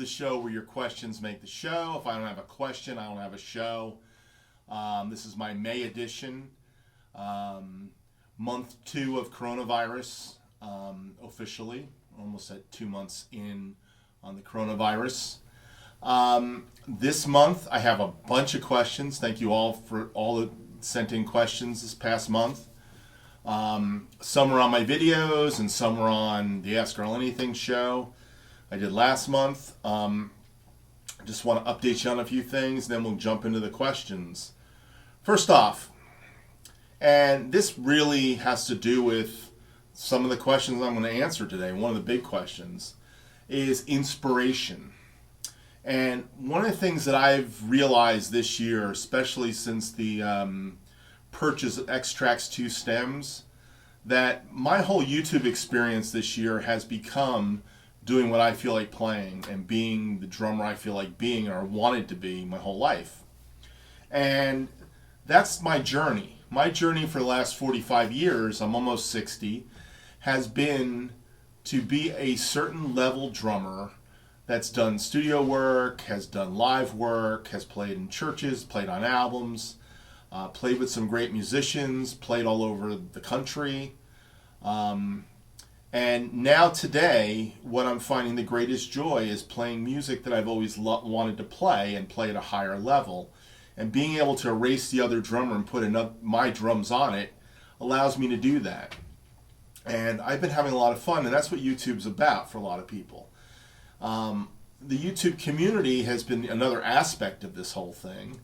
the show where your questions make the show. If I don't have a question, I don't have a show. This is my May edition, month 2 of coronavirus, officially. Almost at 2 months in on the coronavirus. This month, I have a bunch of questions. Thank you all for all the sent in questions this past month. Some were on my videos and some were on the Ask Earl Anything show I did last month. I just want to update you on a few things, then we'll jump into the questions. First off, and this really has to do with some of the questions I'm going to answer today. One of the big questions is inspiration. And one of the things that I've realized this year, especially since the purchase of X-Trax 2 stems, that my whole YouTube experience this year has become doing what I feel like playing and being the drummer I feel like being or wanted to be my whole life. And that's my journey. My journey for the last 45 years, I'm almost 60, has been to be a certain level drummer that's done studio work, has done live work, has played in churches, played on albums, played with some great musicians, played all over the country. And now today, what I'm finding the greatest joy is playing music that I've always wanted to play and play at a higher level. And being able to erase the other drummer and put my drums on it allows me to do that. And I've been having a lot of fun, and that's what YouTube's about for a lot of people. The YouTube community has been another aspect of this whole thing.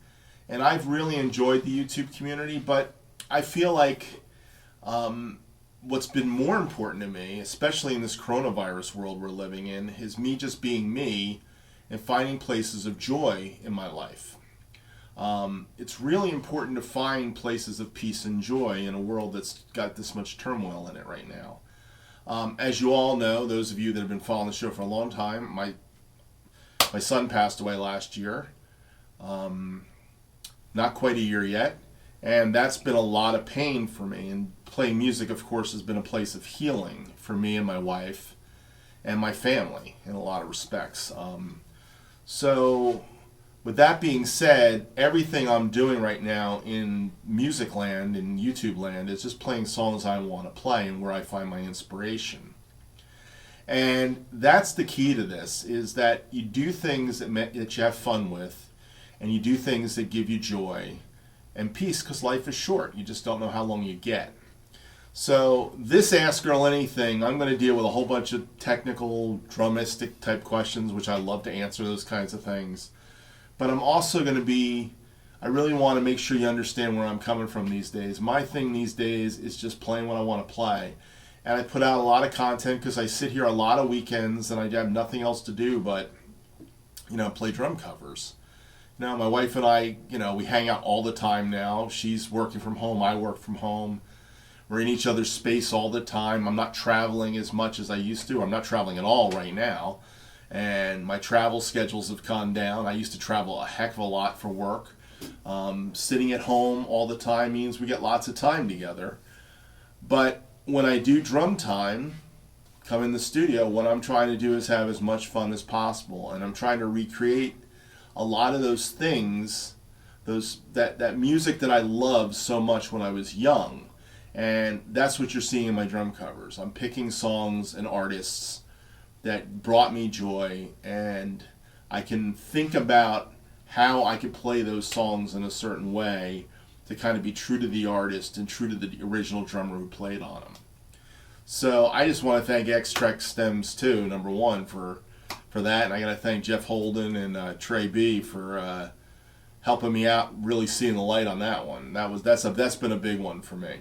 And I've really enjoyed the YouTube community, but I feel like what's been more important to me, especially in this coronavirus world we're living in, is me just being me and finding places of joy in my life. It's really important to find places of peace and joy in a world that's got this much turmoil in it right now. As you all know, those of you that have been following the show for a long time, my son passed away last year. Not quite a year yet. And that's been a lot of pain for me. And playing music, of course, has been a place of healing for me and my wife and my family in a lot of respects. So with that being said, everything I'm doing right now in music land, in YouTube land, is just playing songs I want to play and where I find my inspiration. And that's the key to this, is that you do things that you have fun with, and you do things that give you joy and peace, because life is short. You just don't know how long you get. So this Ask Earl Anything, I'm going to deal with a whole bunch of technical, drumistic type questions, which I love to answer those kinds of things. But I'm also going to I really want to make sure you understand where I'm coming from these days. My thing these days is just playing what I want to play. And I put out a lot of content because I sit here a lot of weekends and I have nothing else to do but, play drum covers. Now, my wife and I, we hang out all the time now. She's working from home, I work from home. We're in each other's space all the time. I'm not traveling as much as I used to. I'm not traveling at all right now. And my travel schedules have gone down. I used to travel a heck of a lot for work. Sitting at home all the time means we get lots of time together. But when I do drum time, come in the studio, what I'm trying to do is have as much fun as possible. And I'm trying to recreate a lot of those things, that music that I loved so much when I was young. And that's what you're seeing in my drum covers. I'm picking songs and artists that brought me joy, and I can think about how I could play those songs in a certain way to kind of be true to the artist and true to the original drummer who played on them. So I just want to thank X-Trax Stems too, number one, for that, and I got to thank Jeff Holden and Trey B for helping me out, really seeing the light on that one. That's been a big one for me.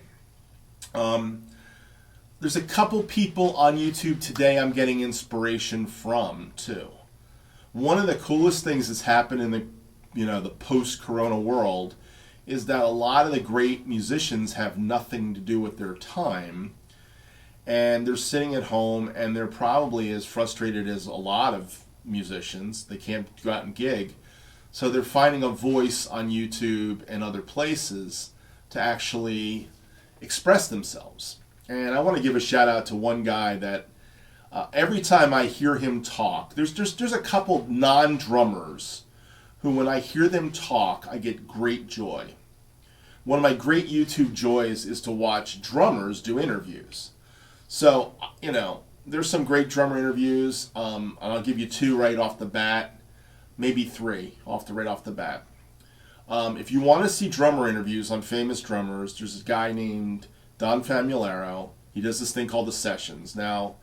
There's a couple people on YouTube today I'm getting inspiration from too. One of the coolest things that's happened in the post-corona world is that a lot of the great musicians have nothing to do with their time. And they're sitting at home, and they're probably as frustrated as a lot of musicians. They can't go out and gig. So they're finding a voice on YouTube and other places to actually express themselves. And I want to give a shout out to one guy that Every time I hear him talk, there's a couple non-drummers who, when I hear them talk, I get great joy. One of my great YouTube joys is to watch drummers do interviews. So, there's some great drummer interviews. And I'll give you two right off the bat, maybe three right off the bat. If you want to see drummer interviews on famous drummers, there's a guy named Don Famularo. He does this thing called The Sessions. Now,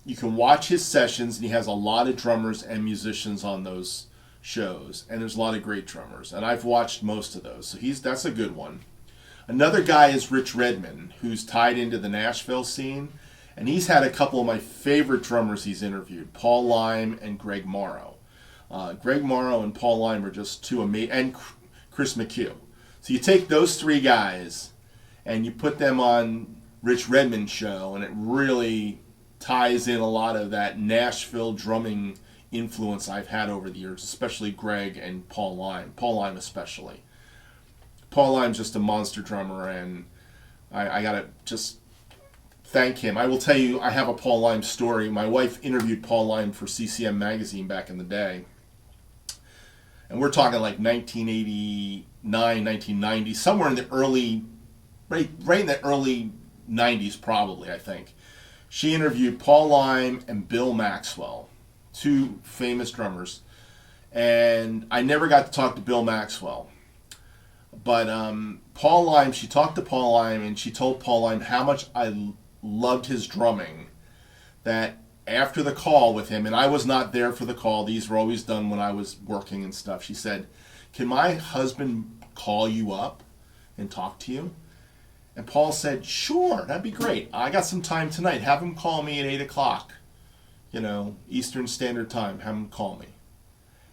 you can watch his sessions, and he has a lot of drummers and musicians on those shows, and there's a lot of great drummers, and I've watched most of those, so that's a good one. Another guy is Rich Redmond, who's tied into the Nashville scene, and he's had a couple of my favorite drummers he's interviewed, Paul Lime and Greg Morrow. Greg Morrow and Paul Lime are just two amazing, and Chris McHugh. So you take those three guys and you put them on Rich Redmond's show, and it really ties in a lot of that Nashville drumming influence I've had over the years, especially Greg and Paul Lime. Paul Lime especially. Paul Lime's just a monster drummer, and I gotta just thank him. I will tell you, I have a Paul Lime story. My wife interviewed Paul Lime for CCM magazine back in the day, and we're talking like 1989, 1990, somewhere in the early, right in the early 90s probably, I think. She interviewed Paul Lime and Bill Maxwell, two famous drummers, and I never got to talk to Bill Maxwell. But Paul Lime, she talked to Paul Lime, and she told Paul Lime how much I loved his drumming, that after the call with him, and I was not there for the call, these were always done when I was working and stuff, she said, "Can my husband call you up and talk to you?" And Paul said, "Sure, that'd be great. I got some time tonight. Have him call me at 8 o'clock, Eastern Standard Time. Have him call me."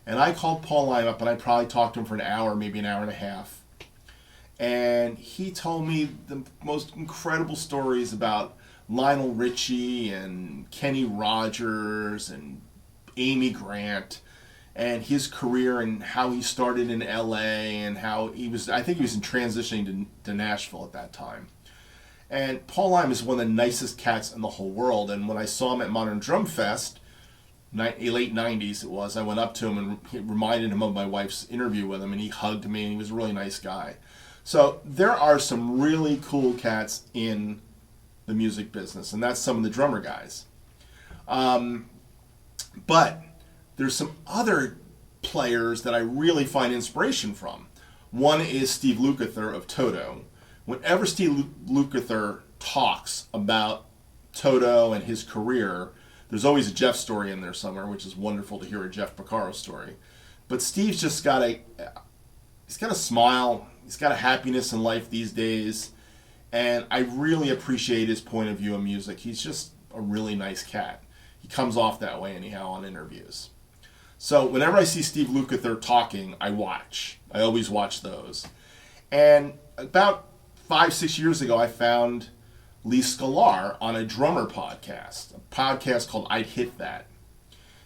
And I called Paul Lime up, and I probably talked to him for an hour, maybe an hour and a half. And he told me the most incredible stories about Lionel Richie and Kenny Rogers and Amy Grant and his career and how he started in LA and how I think he was in transitioning to Nashville at that time. And Paul Lime is one of the nicest cats in the whole world. And when I saw him at Modern Drum Fest, late 90s it was, I went up to him and reminded him of my wife's interview with him, and he hugged me, and he was a really nice guy. So there are some really cool cats in the music business, and that's some of the drummer guys. But there's some other players that I really find inspiration from. One is Steve Lukather of Toto. Whenever Steve Lukather talks about Toto and his career, there's always a Jeff story in there somewhere, which is wonderful to hear a Jeff Porcaro story. But Steve's just got a smile. He's got a happiness in life these days. And I really appreciate his point of view of music. He's just a really nice cat. He comes off that way anyhow on interviews. So whenever I see Steve Lukather talking, I watch. I always watch those. And about 5-6 years ago, I found Lee Sklar on a drummer podcast, a podcast called I'd Hit That.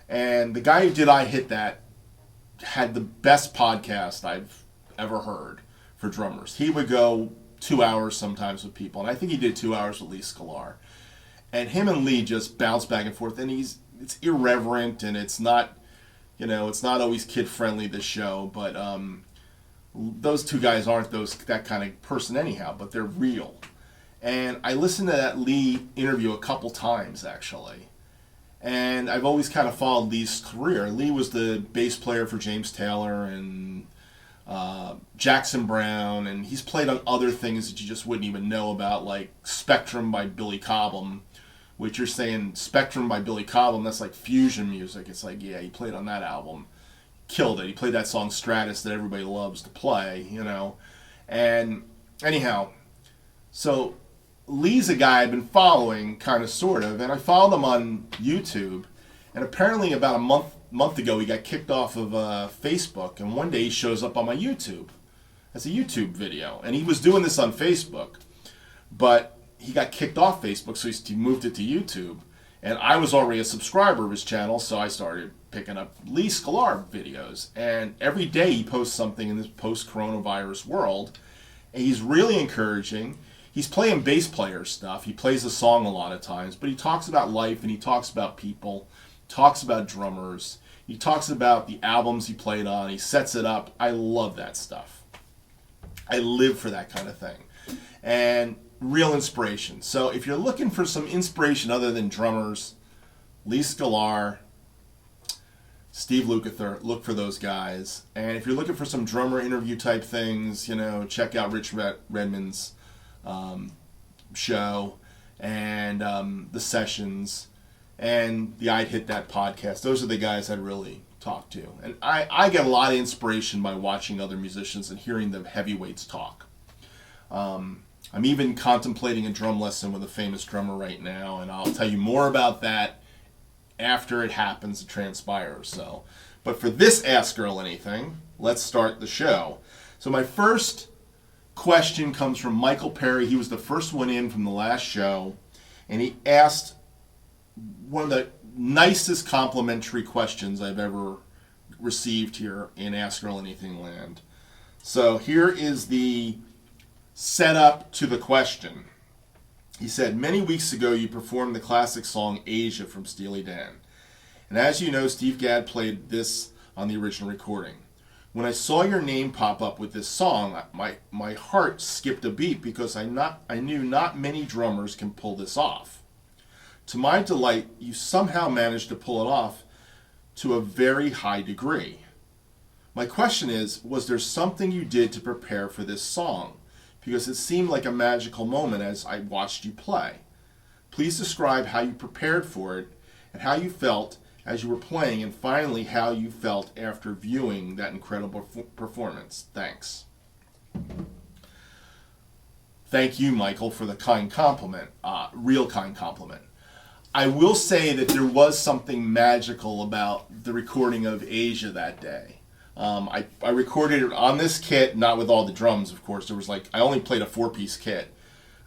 And the guy who did I Hit That had the best podcast I've ever heard for drummers. He would go 2 hours sometimes with people, and I think he did 2 hours with Lee Sklar. And him and Lee just bounce back and forth, and it's irreverent, and it's not, it's not always kid-friendly, this show, but those two guys aren't that kind of person anyhow, but they're real. And I listened to that Lee interview a couple times, actually. And I've always kind of followed Lee's career. Lee was the bass player for James Taylor and Jackson Browne, and he's played on other things that you just wouldn't even know about, like Spectrum by Billy Cobham, which you're saying Spectrum by Billy Cobham, that's like fusion music. It's like, yeah, he played on that album. Killed it. He played that song Stratus that everybody loves to play, And anyhow, so Lee's a guy I've been following, kind of, sort of, and I followed him on YouTube, and apparently about a month ago he got kicked off of Facebook, and one day he shows up on my YouTube as a YouTube video, and he was doing this on Facebook, but he got kicked off Facebook, so he moved it to YouTube, and I was already a subscriber of his channel, so I started picking up Lee Sklar videos, and every day he posts something in this post-coronavirus world, and he's really encouraging. he's playing bass player stuff. He plays a song a lot of times, but he talks about life and he talks about people, talks about drummers. He talks about the albums he played on. He sets it up. I love that stuff. I live for that kind of thing. And real inspiration. So if you're looking for some inspiration other than drummers, Lee Sklar, Steve Lukather, look for those guys. And if you're looking for some drummer interview type things, check out Rich Redmond's show and the sessions and the I'd Hit That podcast. Those are the guys I'd really talk to. And I get a lot of inspiration by watching other musicians and hearing the heavyweights talk. I'm even contemplating a drum lesson with a famous drummer right now, and I'll tell you more about that after it happens, it transpires. So, but for this Ask Earl Anything, let's start the show. So my first question comes from Michael Perry. He was the first one in from the last show, and he asked one of the nicest complimentary questions I've ever received here in Ask Earl Anything land. So here is the setup to the question. He said, many weeks ago you performed the classic song Asia from Steely Dan. And as you know, Steve Gadd played this on the original recording. When I saw your name pop up with this song, my heart skipped a beat because I knew not many drummers can pull this off. To my delight, you somehow managed to pull it off to a very high degree. My question is, was there something you did to prepare for this song? Because it seemed like a magical moment as I watched you play. Please describe how you prepared for it and how you felt as you were playing, and finally how you felt after viewing that incredible performance. Thanks. Thank you, Michael, for the kind compliment, real kind compliment. I will say that there was something magical about the recording of Asia that day. I recorded it on this kit, not with all the drums, of course. I only played a 4-piece kit.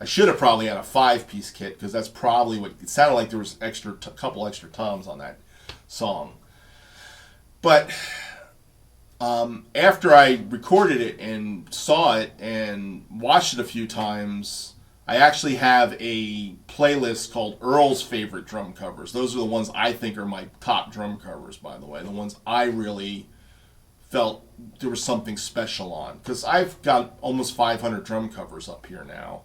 I should have probably had a 5-piece kit because that's probably what it sounded like. There was a couple extra toms on that song. But after I recorded it and saw it and watched it a few times, I actually have a playlist called Earl's Favorite Drum Covers. Those are the ones I think are my top drum covers, by the way. The ones I really felt there was something special on, because I've got almost 500 drum covers up here now,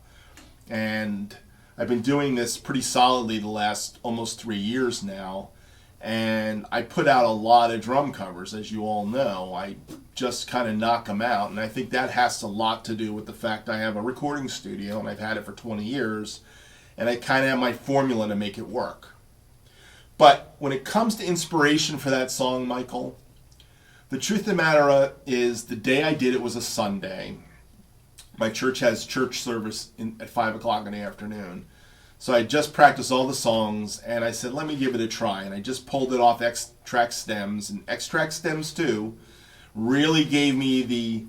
and I've been doing this pretty solidly the last almost 3 years now, and I put out a lot of drum covers, as you all know. I just kind of knock them out, and I think that has a lot to do with the fact I have a recording studio, and I've had it for 20 years, and I kind of have my formula to make it work. But when it comes to inspiration for that song, Michael, the truth of the matter is the day I did it was a Sunday. My church has church service at 5 o'clock in the afternoon. So I just practiced all the songs, and I said, let me give it a try. And I just pulled it off X-Track stems. And X-Track stems, too, really gave me the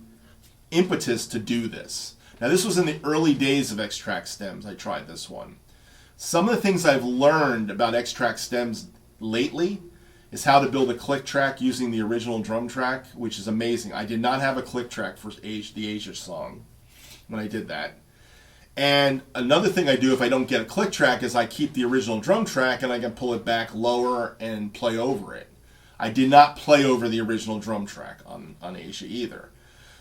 impetus to do this. Now, this was in the early days of X-Track stems. I tried this one. Some of the things I've learned about X-Track stems lately is how to build a click track using the original drum track, which is amazing. I did not have a click track for the Asia song when I did that. And another thing I do if I don't get a click track is I keep the original drum track and I can pull it back lower and play over it. I did not play over the original drum track on Asia either.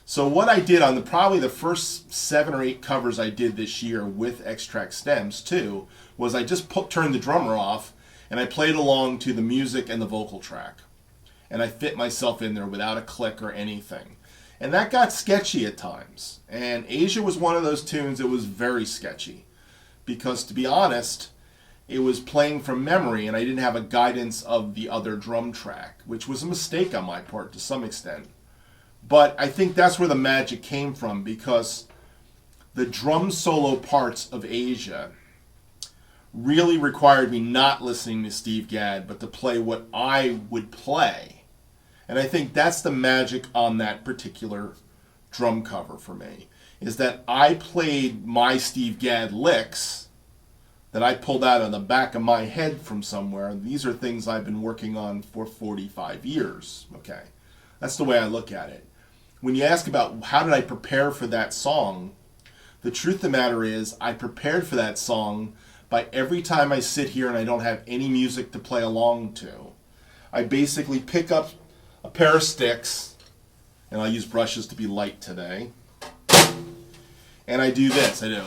So what I did on probably the first 7 or 8 covers I did this year with X-Track stems too, was I just turned the drummer off and I played along to the music and the vocal track. And I fit myself in there without a click or anything. And that got sketchy at times. And Asia was one of those tunes that was very sketchy. Because to be honest, it was playing from memory and I didn't have a guidance of the other drum track, which was a mistake on my part to some extent. But I think that's where the magic came from, because the drum solo parts of Asia really required me not listening to Steve Gadd, but to play what I would play. And I think that's the magic on that particular drum cover for me, is that I played my Steve Gadd licks that I pulled out of the back of my head from somewhere. These are things I've been working on for 45 years, okay? That's the way I look at it. When you ask about how did I prepare for that song, The truth of the matter is, I prepared for that song by every time I sit here and I don't have any music to play along to. I basically pick up a pair of sticks, and I'll use brushes to be light today, and I do this. I do.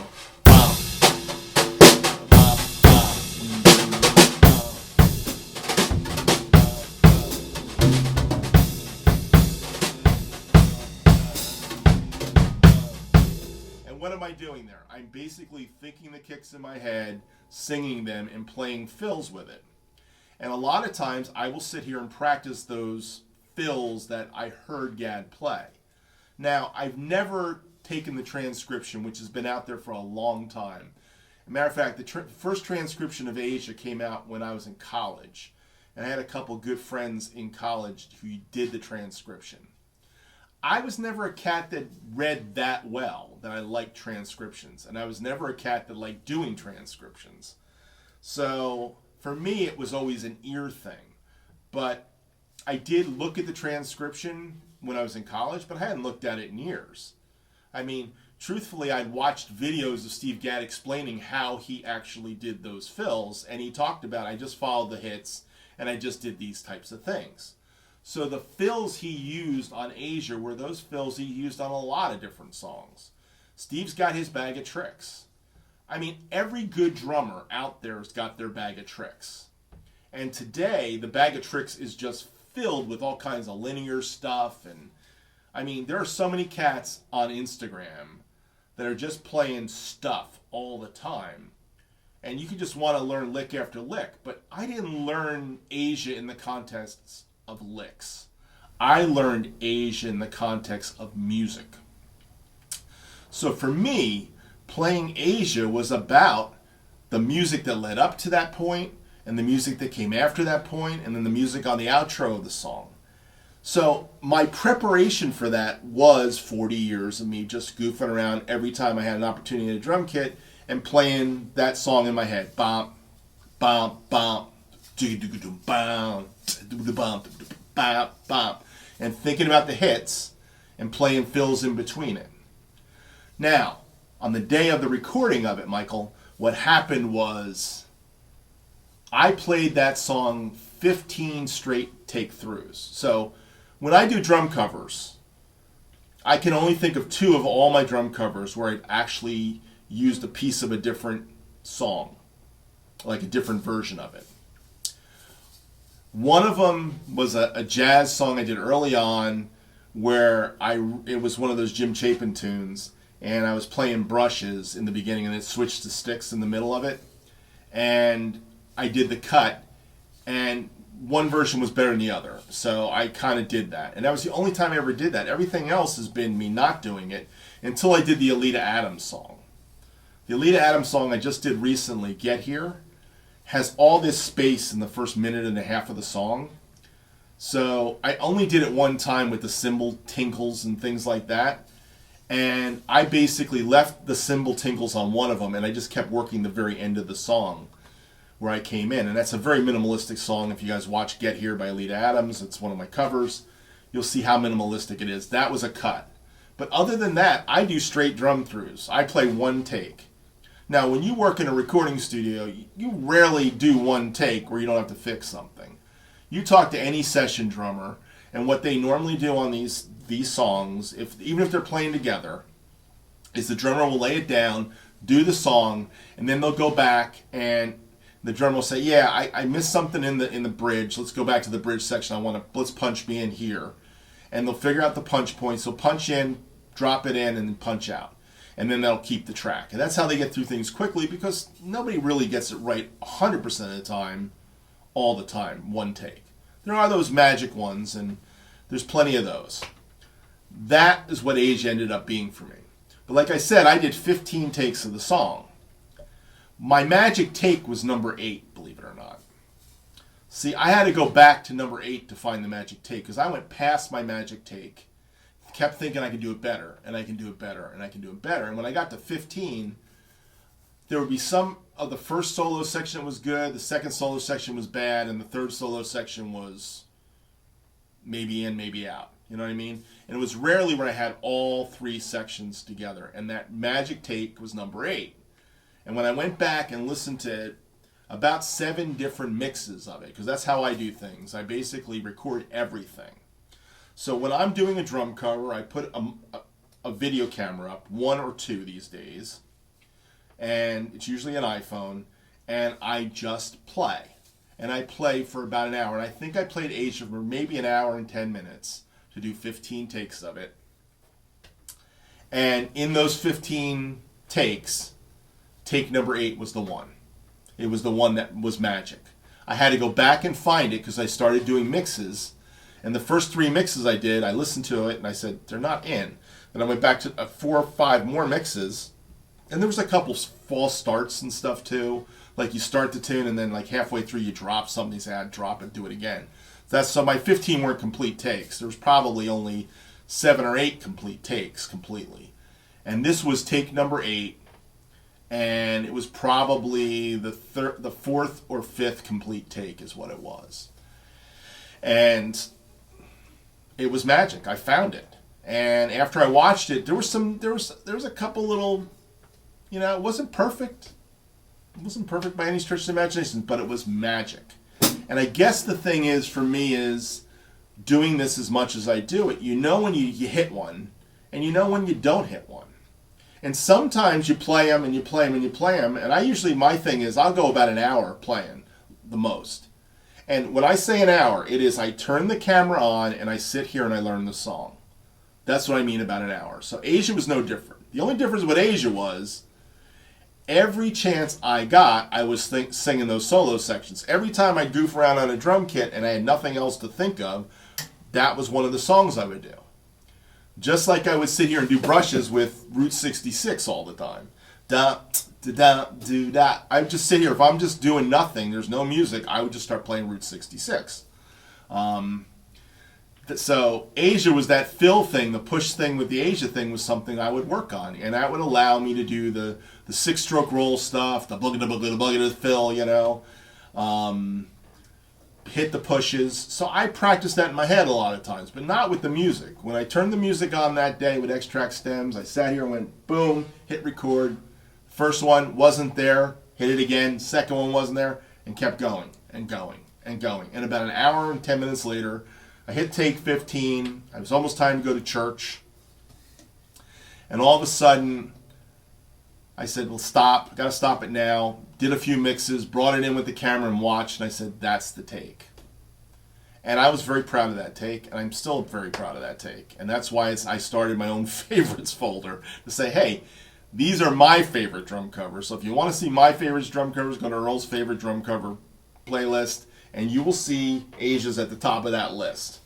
What am I doing there? I'm basically thinking the kicks in my head, singing them, and playing fills with it. And a lot of times I will sit here and practice those fills that I heard Gad play. Now, I've never taken the transcription, which has been out there for a long time. As a matter of fact, the first transcription of Asia came out when I was in college. And I had a couple good friends in college who did the transcription. I was never a cat that read that well, that I liked transcriptions. And I was never a cat that liked doing transcriptions. So for me, it was always an ear thing. But I did look at the transcription when I was in college, but I hadn't looked at it in years. I mean, truthfully, I'd watched videos of Steve Gadd explaining how he actually did those fills. And he talked about, I just followed the hits, and I just did these types of things. So the fills he used on Asia were those fills he used on a lot of different songs. Steve's got his bag of tricks. I mean, every good drummer out there has got their bag of tricks. And today, the bag of tricks is just filled with all kinds of linear stuff. And I mean, there are so many cats on Instagram that are just playing stuff all the time. And you can just want to learn lick after lick. But I didn't learn Asia in the context of licks. I learned Asia in the context of music. So for me, playing Asia was about the music that led up to that point, and the music that came after that point, and then the music on the outro of the song. So my preparation for that was 40 years of me just goofing around every time I had an opportunity in a drum kit and playing that song in my head. Bump, bump, bump, bump, bump, bump, and thinking about the hits and playing fills in between it. Now, on the day of the recording of it, Michael, what happened was I played that song 15 straight take-throughs. So when I do drum covers, I can only think of 2 of all my drum covers where I've actually used a piece of a different song, like a different version of it. One of them was a jazz song I did early on where it was one of those Jim Chapin tunes, and I was playing brushes in the beginning and it switched to sticks in the middle of it. And I did the cut, and one version was better than the other. So I kind of did that. And that was the only time I ever did that. Everything else has been me not doing it until I did the Alita Adams song. The Alita Adams song I just did recently, Get Here, has all this space in the first minute and a half of the song. So I only did it one time with the cymbal tinkles and things like that. And I basically left the cymbal tinkles on one of them, and I just kept working the very end of the song where I came in. And that's a very minimalistic song. If you guys watch Get Here by Alita Adams, it's one of my covers, you'll see how minimalistic it is. That was a cut. But other than that, I do straight drum throughs. I play one take. Now, when you work in a recording studio, you rarely do one take where you don't have to fix something. You talk to any session drummer, and what they normally do on these songs, even if they're playing together, is the drummer will lay it down, do the song, and then they'll go back and the drummer will say, "Yeah, I missed something in the bridge. Let's go back to the bridge section. Let's punch me in here," and they'll figure out the punch points. So punch in, drop it in, and then punch out. And then they'll keep the track. And that's how they get through things quickly, because nobody really gets it right 100% of the time, all the time, one take. There are those magic ones, and there's plenty of those. That is what Age ended up being for me. But like I said, I did 15 takes of the song. My magic take was number 8, believe it or not. See, I had to go back to number 8 to find the magic take, because I went past my magic take, kept thinking I could do it better, and I can do it better, and I can do it better. And when I got to 15, there would be some of the first solo section that was good, the second solo section was bad, and the third solo section was maybe in, maybe out. You know what I mean? And it was rarely when I had all three sections together. And that magic take was number 8. And when I went back and listened to it, about 7 different mixes of it, because that's how I do things. I basically record everything. So when I'm doing a drum cover, I put a video camera up, 1 or 2 these days, and it's usually an iPhone, and I just play. And I play for about an hour. And I think I played Asia for maybe an hour and 10 minutes to do 15 takes of it. And in those 15 takes, take number 8 was the one. It was the one that was magic. I had to go back and find it because I started doing mixes. And the first 3 mixes I did, I listened to it and I said, they're not in. Then I went back to 4 or 5 more mixes. And there was a couple false starts and stuff too. Like you start the tune and then like halfway through you drop something, you say, drop it, do it again. So my 15 weren't complete takes. There was probably only 7 or 8 complete takes completely. And this was take number 8. And it was probably the 4th or 5th complete take is what it was. And it was magic. I found it. And after I watched it, there was a couple little, it wasn't perfect. It wasn't perfect by any stretch of the imagination, but it was magic. And I guess the thing is, for me, is doing this as much as I do it, when you hit one, and when you don't hit one. And sometimes you play them, and you play them, and you play them, and my thing is, I'll go about an hour playing, the most. And when I say an hour, it is I turn the camera on, and I sit here and I learn the song. That's what I mean about an hour. So Asia was no different. The only difference with Asia was, every chance I got, I was singing those solo sections. Every time I goof around on a drum kit and I had nothing else to think of, that was one of the songs I would do. Just like I would sit here and do brushes with Route 66 all the time. Da, da, da, do, da. I would just sit here. If I'm just doing nothing, there's no music, I would just start playing Route 66. So Asia was that fill thing, the push thing with the Asia thing was something I would work on. And that would allow me to do the 6-stroke roll stuff, the boogie fill, hit the pushes. So I practiced that in my head a lot of times, but not with the music. When I turned the music on that day with X-Track stems, I sat here and went, boom, hit record. First one wasn't there, hit it again. Second one wasn't there, and kept going and going and going. And about an hour and 10 minutes later, I hit take 15. It was almost time to go to church. And all of a sudden, I said, well, stop. I got to stop it now. Did a few mixes, brought it in with the camera and watched, and I said, that's the take. And I was very proud of that take, and I'm still very proud of that take. And that's why I started my own favorites folder to say, hey, these are my favorite drum covers. So if you want to see my favorite drum covers, go to Earl's favorite drum cover playlist, and you will see Asia's at the top of that list.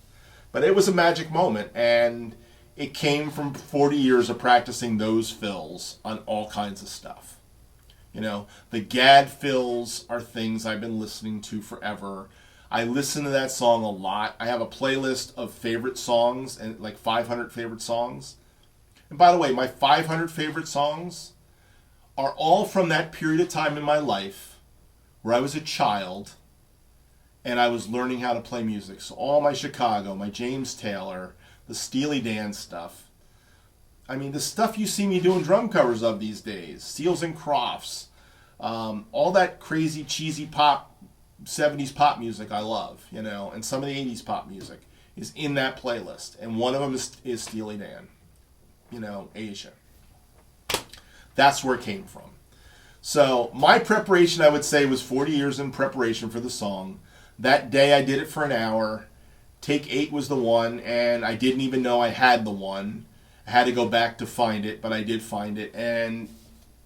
But it was a magic moment, and it came from 40 years of practicing those fills on all kinds of stuff. The GAD fills are things I've been listening to forever. I listen to that song a lot. I have a playlist of favorite songs, and like 500 favorite songs. And by the way, my 500 favorite songs are all from that period of time in my life where I was a child and I was learning how to play music. So all my Chicago, my James Taylor, the Steely Dan stuff. I mean, the stuff you see me doing drum covers of these days, Seals and Crofts, all that crazy, cheesy pop, 70s pop music I love, and some of the 80s pop music is in that playlist. And one of them is Steely Dan, Asia. That's where it came from. So my preparation, I would say, was 40 years in preparation for the song. That day I did it for an hour. Take 8 was the one, and I didn't even know I had the one. I had to go back to find it, but I did find it. And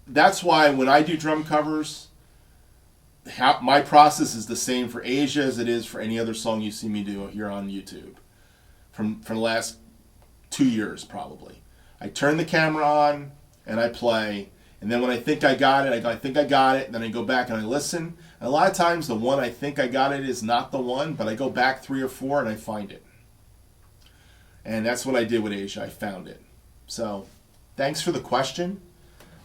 that's why when I do drum covers, my process is the same for Asia as it is for any other song you see me do here on YouTube. From the last 2 years, probably. I turn the camera on, and I play. And then when I think I got it, I think I got it. And then I go back and I listen. And a lot of times the one I think I got it is not the one, but I go back 3 or 4 and I find it. And that's what I did with Asia. I found it. So thanks for the question.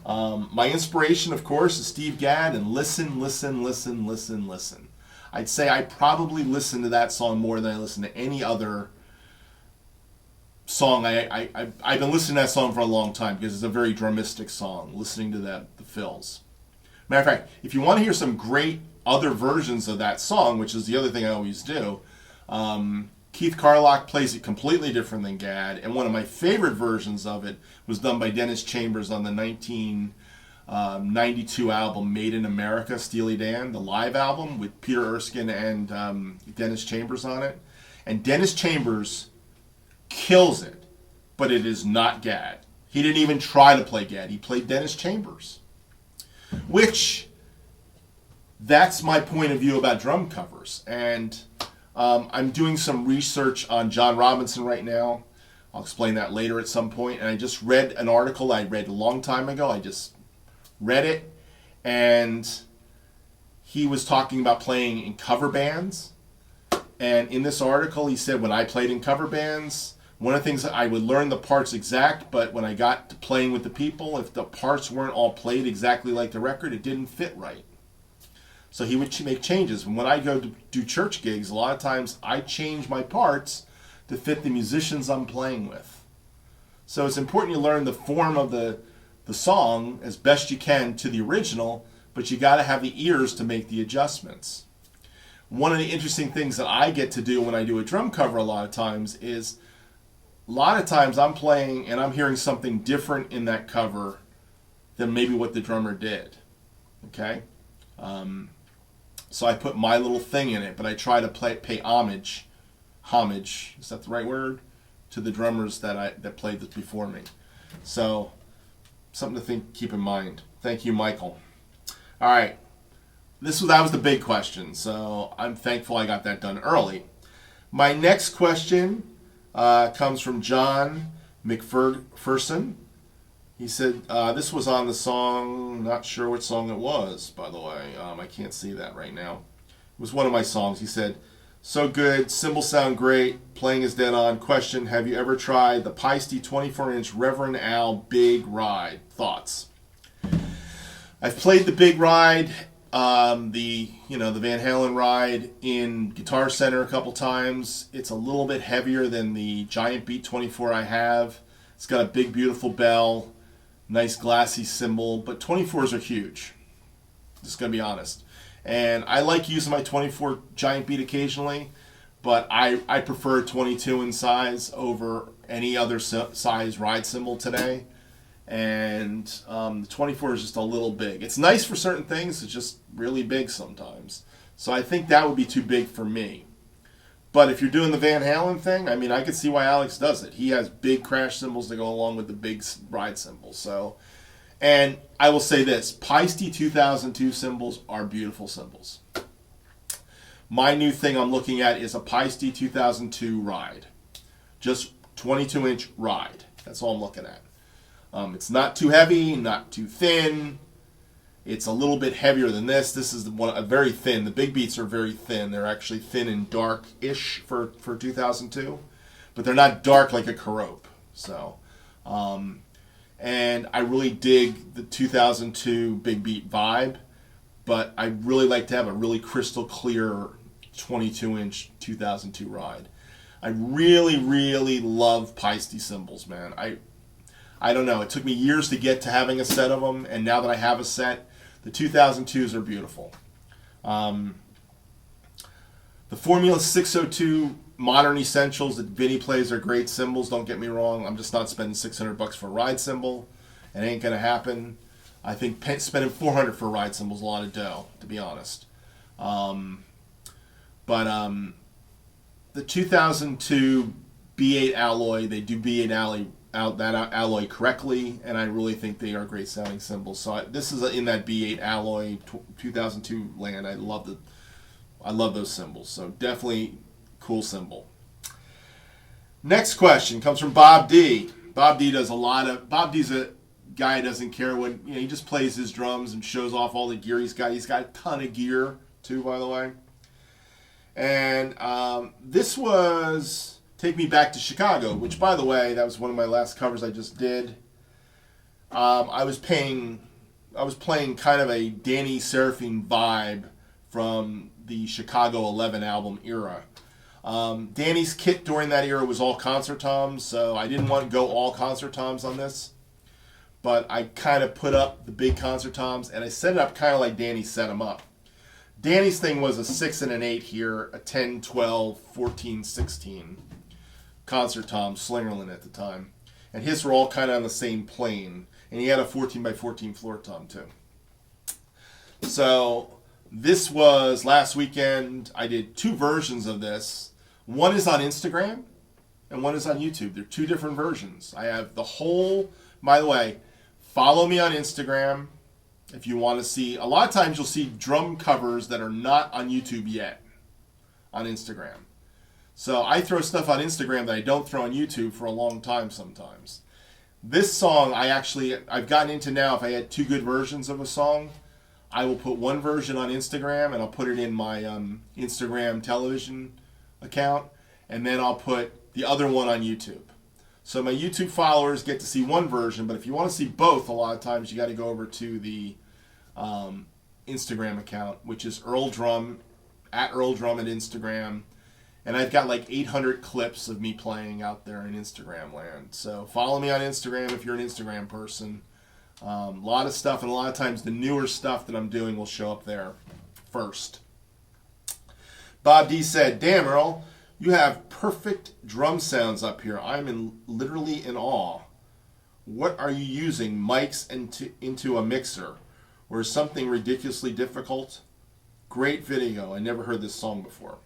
My inspiration, of course, is Steve Gadd and Listen, Listen, Listen, Listen, Listen. I'd say I probably listen to that song more than I listen to any other song, I've been listening to that song for a long time because it's a very drumistic song, listening to the fills. Matter of fact, if you want to hear some great other versions of that song, which is the other thing I always do, Keith Carlock plays it completely different than Gadd, and one of my favorite versions of it was done by Dennis Chambers on the 1992 album Made in America, Steely Dan, the live album with Peter Erskine and Dennis Chambers on it. And Dennis Chambers kills it, but it is not Gadd. He didn't even try to play Gadd. He played Dennis Chambers, which that's my point of view about drum covers. And I'm doing some research on John Robinson right now. I'll explain that later at some point. And I just read an article I read a long time ago. I just read it, and he was talking about playing in cover bands. And in this article, he said, when I played in cover bands, one of the things that I would learn the parts exact, but when I got to playing with the people, if the parts weren't all played exactly like the record, it didn't fit right. So he would make changes. And when I go to do church gigs, a lot of times I change my parts to fit the musicians I'm playing with. So it's important you learn the form of the song as best you can to the original, but you got to have the ears to make the adjustments. One of the interesting things that I get to do when I do a drum cover a lot of times is, a lot of times I'm playing and I'm hearing something different in that cover than maybe what the drummer did. Okay? So I put my little thing in it, but I try to pay homage, is that the right word? To the drummers that played this before me. So, something to keep in mind. Thank you, Michael. All right. That was the big question, so I'm thankful I got that done early. My next question comes from John McPherson. He said, this was on the song, not sure what song it was, by the way. I can't see that right now. It was one of my songs. He said, so good, cymbals sound great, playing is dead on. Question, have you ever tried the Paiste 24-inch Reverend Al Big Ride? Thoughts? I've played the Big Ride, the Van Halen Ride in Guitar Center a couple times. It's a little bit heavier than the Giant Beat 24 I have. It's got a big, beautiful bell, nice glassy cymbal, but 24s are huge. Just gonna be honest. And I like using my 24 Giant Beat occasionally, but I prefer 22 in size over any other size ride cymbal today. And the 24 is just a little big. It's nice for certain things, it's just really big sometimes. So I think that would be too big for me. But if you're doing the Van Halen thing, I mean, I could see why Alex does it. He has big crash cymbals that go along with the big ride cymbals. So, and I will say this, Paiste 2002 cymbals are beautiful cymbals. My new thing I'm looking at is a Paiste 2002 ride. Just 22-inch ride. That's all I'm looking at. It's not too heavy, not too thin. It's a little bit heavier than this. This is very thin. The big beats are very thin. They're actually thin and dark-ish for 2002, but they're not dark like a Carope. So, and I really dig the 2002 big beat vibe, but I really like to have a really crystal clear 22-inch 2002 ride. I really, really love Paiste cymbals, man. I don't know. It took me years to get to having a set of them, and now that I have a set, the 2002s are beautiful. The Formula 602 Modern Essentials that Vinny plays are great cymbals, don't get me wrong. I'm just not spending $600 for a ride cymbal. It ain't going to happen. I think spending $400 for a ride cymbal is a lot of dough, to be honest. But the 2002 B8 alloy, they do B8 alloy correctly, and I really think they are great sounding cymbals. So this is in that B8 alloy 2002 land. I love those cymbals. So definitely cool cymbal. Next question comes from Bob D. Bob D's a guy who doesn't care what, he just plays his drums and shows off all the gear he's got. He's got a ton of gear too, by the way. And this was Take Me Back to Chicago, which, by the way, that was one of my last covers I just did. I was playing kind of a Danny Seraphine vibe from the Chicago 11 album era. Danny's kit during that era was all concert toms, so I didn't want to go all concert toms on this. But I kind of put up the big concert toms, and I set it up kind of like Danny set them up. Danny's thing was a 6 and an 8 here, a 10, 12, 14, 16 concert tom, Slingerland at the time. And his were all kind of on the same plane. And he had a 14 by 14 floor tom too. So this was last weekend. I did 2 versions of this. One is on Instagram and one is on YouTube. They're 2 different versions. I have the whole, by the way, follow me on Instagram if you want to see. A lot of times you'll see drum covers that are not on YouTube yet on Instagram. So I throw stuff on Instagram that I don't throw on YouTube for a long time sometimes. This song I've gotten into now. If I had 2 good versions of a song, I will put one version on Instagram and I'll put it in my Instagram television account, and then I'll put the other one on YouTube. So my YouTube followers get to see one version, but if you want to see both, a lot of times you got to go over to the Instagram account, which is Earl Drum, at Earl Drum at Instagram. And I've got like 800 clips of me playing out there in Instagram land. So follow me on Instagram if you're an Instagram person. A lot of stuff, and a lot of times the newer stuff that I'm doing will show up there first. Bob D said, "Damn, Earl, you have perfect drum sounds up here. I'm literally in awe. What are you using, mics into a mixer, or something ridiculously difficult? Great video. I never heard this song before."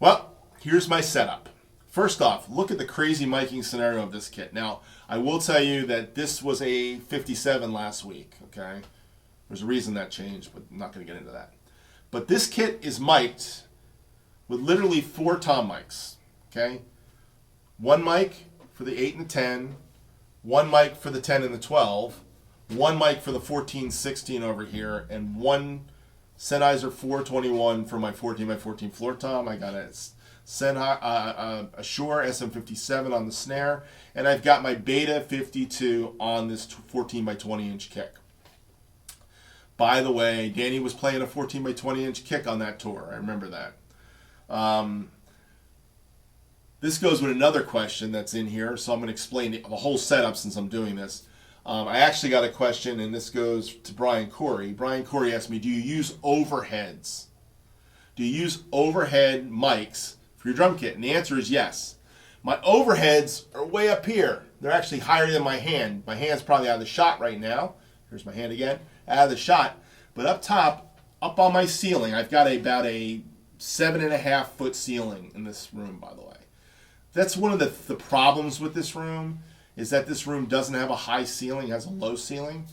Well, here's my setup. First off, look at the crazy miking scenario of this kit. Now, I will tell you that this was a 57 last week, okay? There's a reason that changed, but I'm not going to get into that. But this kit is mic'd with literally 4 tom mics, okay? 1 mic for the 8 and the 10, 1 mic for the 10 and the 12, 1 mic for the 14, 16 over here, and 1 Sennheiser 421 for my 14 by 14 floor tom. I got a Shure SM57 on the snare, and I've got my Beta 52 on this 14 by 20 inch kick. By the way, Danny was playing a 14 by 20 inch kick on that tour. I remember that. This goes with another question that's in here, so I'm going to explain the whole setup since I'm doing this. I actually got a question, and this goes to Brian Corey. Brian Corey asked me, do you use overheads? Do you use overhead mics for your drum kit? And the answer is yes. My overheads are way up here. They're actually higher than my hand. My hand's probably out of the shot right now. Here's my hand again, out of the shot. But up top, up on my ceiling, I've got about a 7.5 foot ceiling in this room, by the way. That's one of the problems with this room, is that this room doesn't have a high ceiling, it has a low ceiling.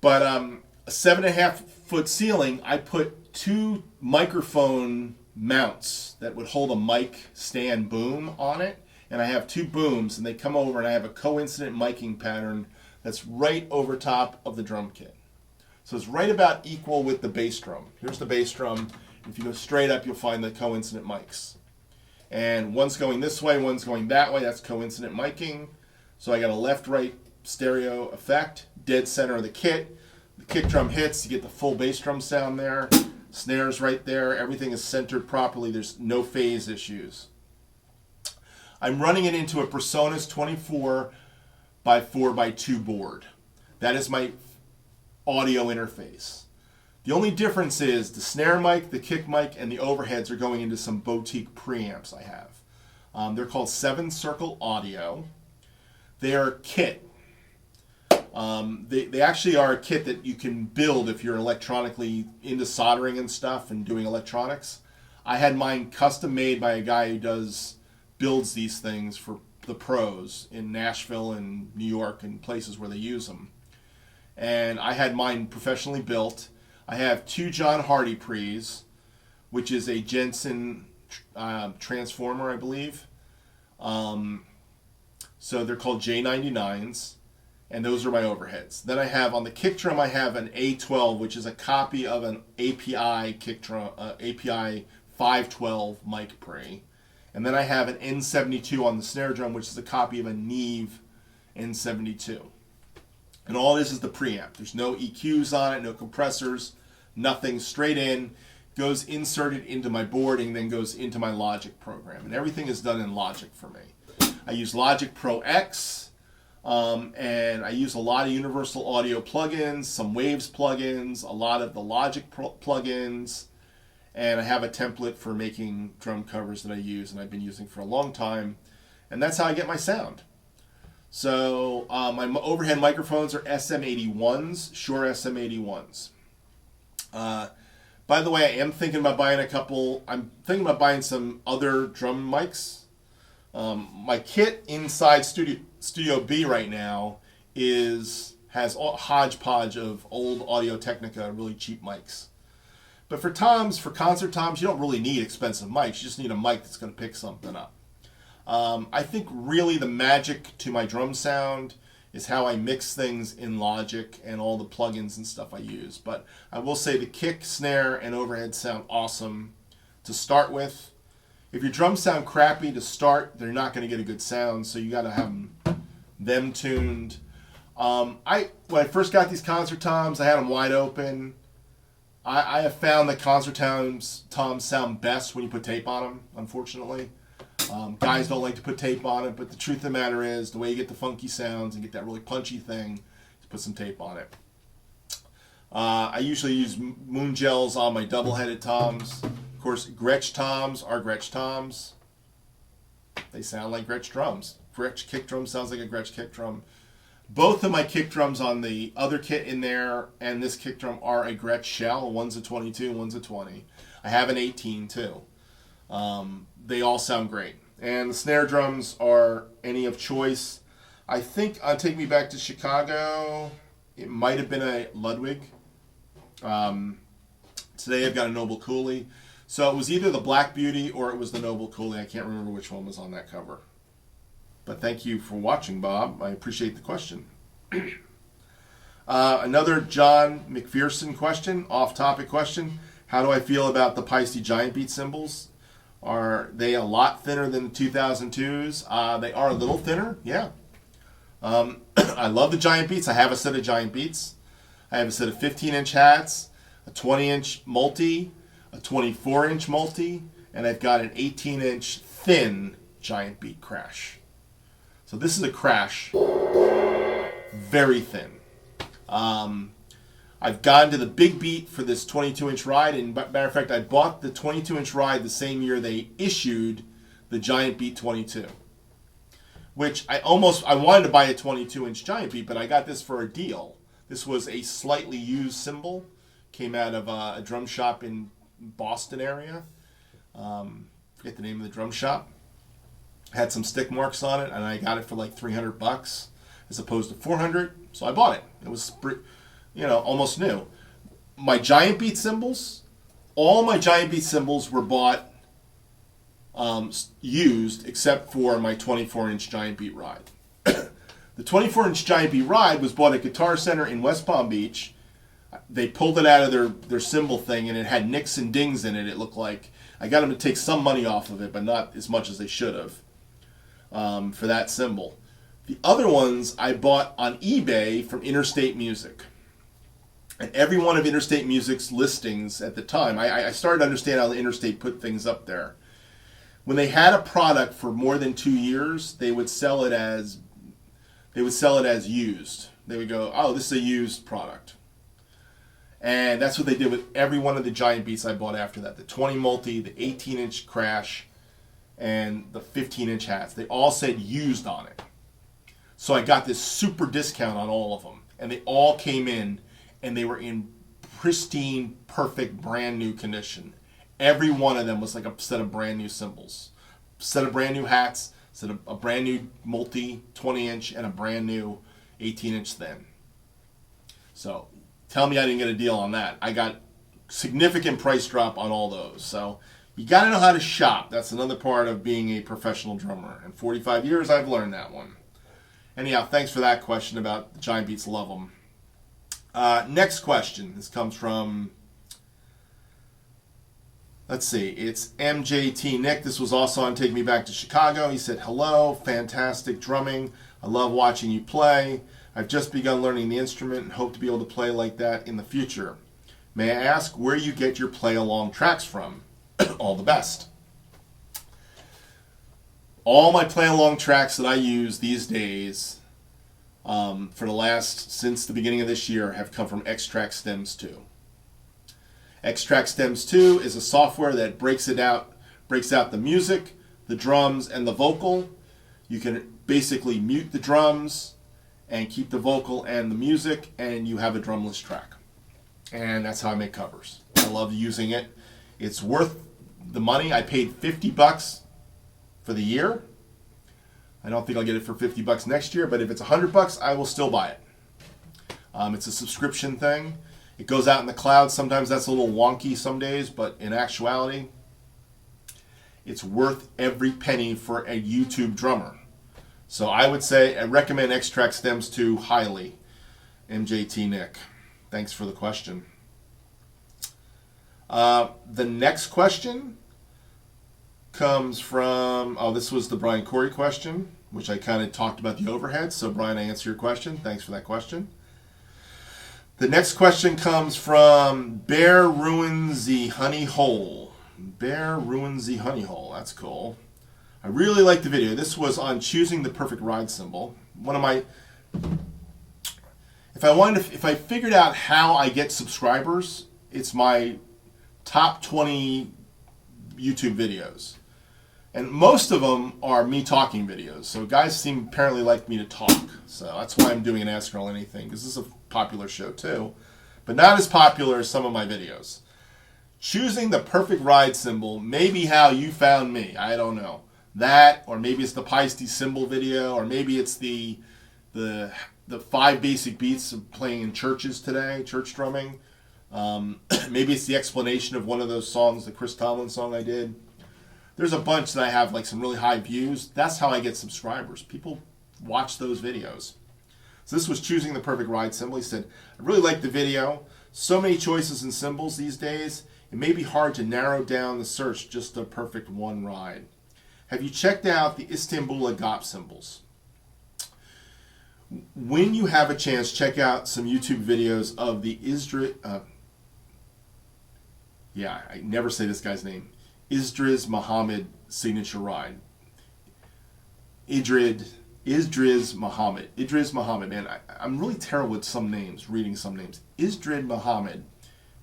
But a 7.5 foot ceiling, I put 2 microphone mounts that would hold a mic stand boom on it, and I have 2 booms, and they come over, and I have a coincident miking pattern that's right over top of the drum kit. So it's right about equal with the bass drum. Here's the bass drum. If you go straight up, you'll find the coincident mics. And one's going this way, one's going that way. That's coincident miking. So I got a left-right stereo effect, dead center of the kit. The kick drum hits, you get the full bass drum sound there. Snares right there. Everything is centered properly. There's no phase issues. I'm running it into a Presonus 24 by 4 by 2 board. That is my audio interface. The only difference is the snare mic, the kick mic, and the overheads are going into some boutique preamps I have. They're called 7 Circle Audio. They are a kit. They actually are a kit that you can build if you're electronically into soldering and stuff and doing electronics. I had mine custom made by a guy who builds these things for the pros in Nashville and New York and places where they use them. And I had mine professionally built. I have 2 John Hardy pre's, which is a Jensen transformer, I believe. So they're called J99s, and those are my overheads. Then I have, on the kick drum, I have an A12, which is a copy of an API kick drum, API 512 mic pre. And then I have an N72 on the snare drum, which is a copy of a Neve N72. And all this is the preamp. There's no EQs on it, no compressors, nothing, straight in. goes inserted into my board and then goes into my Logic program. And everything is done in Logic for me. I use Logic Pro X, and I use a lot of Universal Audio plugins, some Waves plugins, a lot of the Logic plugins, and I have a template for making drum covers that I use and I've been using for a long time. And that's how I get my sound. So my overhead microphones are SM81s, Shure SM81s. By the way, I am thinking about buying I'm thinking about buying some other drum mics. My kit inside Studio B right now has a hodgepodge of old Audio-Technica, really cheap mics. But for concert toms, you don't really need expensive mics. You just need a mic that's going to pick something up. I think really the magic to my drum sound is how I mix things in Logic and all the plugins and stuff I use. But I will say the kick, snare, and overhead sound awesome to start with. If your drums sound crappy to start, they're not going to get a good sound, so you got to have them tuned. When I first got these concert toms, I had them wide open. I have found that concert toms sound best when you put tape on them, unfortunately. Guys don't like to put tape on it, but the truth of the matter is, the way you get the funky sounds and get that really punchy thing is put some tape on it. I usually use moon gels on my double-headed toms. Of course, Gretsch toms are Gretsch toms. They sound like Gretsch drums. Gretsch kick drum sounds like a Gretsch kick drum. Both of my kick drums on the other kit in there and this kick drum are a Gretsch shell. One's a 22, one's a 20. I have an 18 too. They all sound great. And the snare drums are any of choice. I think on Take Me Back to Chicago, it might have been a Ludwig. Today I've got a Noble Cooley. So it was either the Black Beauty or it was the Noble Cooley. I can't remember which one was on that cover. But thank you for watching, Bob. I appreciate the question. Another John McPherson question, off-topic question. How do I feel about the Paiste Giant Beat cymbals? Are they a lot thinner than the 2002s? They are a little thinner, yeah. I love the Giant Beats. I have a set of Giant Beats. I have a set of 15-inch hats, a 20-inch multi, a 24-inch multi, and I've got an 18-inch thin Giant Beat crash. So this is a crash, very thin. I've gone to the Big Beat for this 22-inch ride, and matter of fact, I bought the 22-inch ride the same year they issued the Giant Beat 22, which I wanted to buy a 22-inch Giant Beat, but I got this for a deal. This was a slightly used cymbal, came out of a drum shop in Boston area. Forget the name of the drum shop. Had some stick marks on it, and I got it for like $300 as opposed to $400, so I bought it. It was almost new. My Giant Beat cymbals, all my Giant Beat cymbals were bought used except for my 24-inch Giant Beat ride. The 24-inch Giant Beat ride was bought at Guitar Center in West Palm Beach. They pulled it out of their cymbal thing, and it had nicks and dings in it, it looked like. I got them to take some money off of it, but not as much as they should have for that cymbal. The other ones I bought on eBay from Interstate Music. And every one of Interstate Music's listings at the time, I started to understand how the Interstate put things up there. When they had a product for more than 2 years, they would sell it as used. They would go, oh, this is a used product. And that's what they did with every one of the Giant Beats I bought after that. The 20 multi, the 18-inch crash, and the 15-inch hats. They all said used on it. So I got this super discount on all of them. And they all came in, and they were in pristine, perfect, brand new condition. Every one of them was like a set of brand new cymbals. Set of brand new hats, set of a brand new multi 20-inch, and a brand new 18-inch thin. So tell me I didn't get a deal on that. I got significant price drop on all those. So you got to know how to shop. That's another part of being a professional drummer. In 45 years, I've learned that one. Anyhow, thanks for that question about the Giant Beats. Love them. Next question. This comes from, let's see, it's MJT Nick. This was also on Take Me Back to Chicago. He said, hello, fantastic drumming. I love watching you play. I've just begun learning the instrument and hope to be able to play like that in the future. May I ask where you get your play-along tracks from? All the best. All my play-along tracks that I use these days since the beginning of this year have come from Xtract Stems 2. Xtract Stems 2 is a software that breaks out the music, the drums, and the vocal. You can basically mute the drums and keep the vocal and the music, and you have a drumless track. And that's how I make covers. I love using it. It's worth the money. I paid $50 for the year. I don't think I'll get it for $50 next year, but if it's $100, I will still buy it. It's a subscription thing. It goes out in the cloud. Sometimes that's a little wonky some days, but in actuality, it's worth every penny for a YouTube drummer. So I would say I recommend Xtract Stems 2 highly. MJT Nick. Thanks for the question. The next question comes from, this was the Brian Corey question, which I kind of talked about the overhead. So Brian, I answered your question. Thanks for that question. The next question comes from Bear Ruins the Honey Hole. Bear Ruins the Honey Hole. That's cool. I really like the video. This was on choosing the perfect ride cymbal. If I figured out how I get subscribers, it's my top 20 YouTube videos. And most of them are me talking videos. So guys apparently like me to talk. So that's why I'm doing an Ask Earl Anything, because this is a popular show too. But not as popular as some of my videos. Choosing the perfect ride cymbal may be how you found me. I don't know. That, or maybe it's the Paiste cymbal video, or maybe it's the 5 basic beats of playing in churches today, church drumming. Maybe it's the explanation of one of those songs, the Chris Tomlin song I did. There's a bunch that I have like some really high views. That's how I get subscribers. People watch those videos. So this was choosing the perfect ride cymbal. He said, I really like the video. So many choices in cymbals these days. It may be hard to narrow down the search just the perfect one ride. Have you checked out the Istanbul Agop cymbals? When you have a chance, check out some YouTube videos of the I never say this guy's name. Idris Muhammad signature ride. Idris Muhammad. Man, I'm really terrible with some names, reading some names. Idris Muhammad,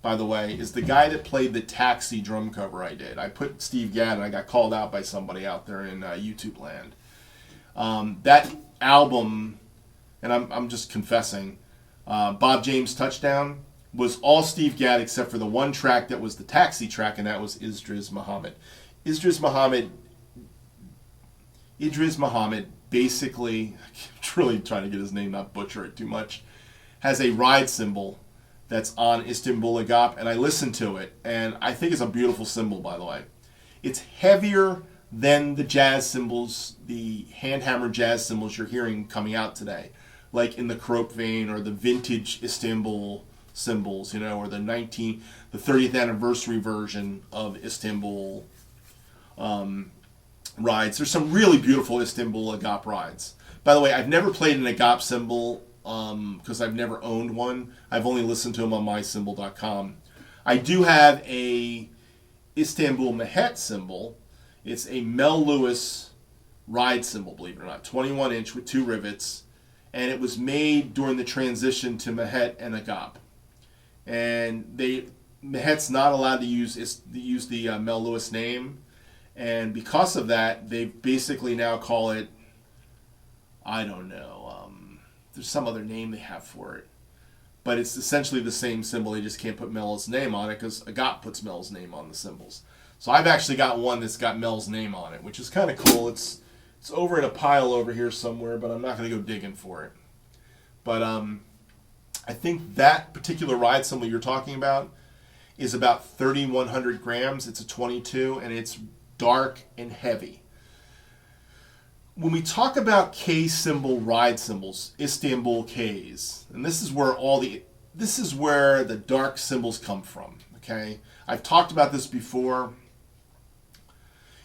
by the way, is the guy that played the Taxi drum cover I did. I put Steve Gadd and I got called out by somebody out there in YouTube land. That album, and I'm just confessing, Bob James Touchdown, was all Steve Gadd except for the one track that was the Taxi track, and that was Idris Muhammad. Idris Muhammad basically, I'm really trying to get his name, not butcher it too much, has a ride cymbal that's on Istanbul Agop, and I listened to it, and I think it's a beautiful cymbal, by the way. It's heavier than the jazz cymbals, the hand-hammered jazz cymbals you're hearing coming out today, like in the Kropp vein or the vintage Istanbul cymbals, or the 30th anniversary version of Istanbul rides. There's some really beautiful Istanbul Agop rides. By the way, I've never played an Agop cymbal because I've never owned one. I've only listened to them on mycymbal.com. I do have a Istanbul Mehet cymbal. It's a Mel Lewis ride cymbal, believe it or not, 21 inch with 2 rivets, and it was made during the transition to Mehet and Agop. And Mehet's not allowed to use the Mel Lewis name, and because of that, they basically now call it, I don't know, there's some other name they have for it, but it's essentially the same cymbal. They just can't put Mel's name on it because Agop puts Mel's name on the cymbals. So I've actually got one that's got Mel's name on it, which is kind of cool. It's over in a pile over here somewhere, but I'm not going to go digging for it. But I think that particular ride cymbal you're talking about is about 3,100 grams. It's a 22, and it's dark and heavy. When we talk about K cymbal ride cymbals, Istanbul Ks, and this is where the dark cymbals come from. Okay, I've talked about this before.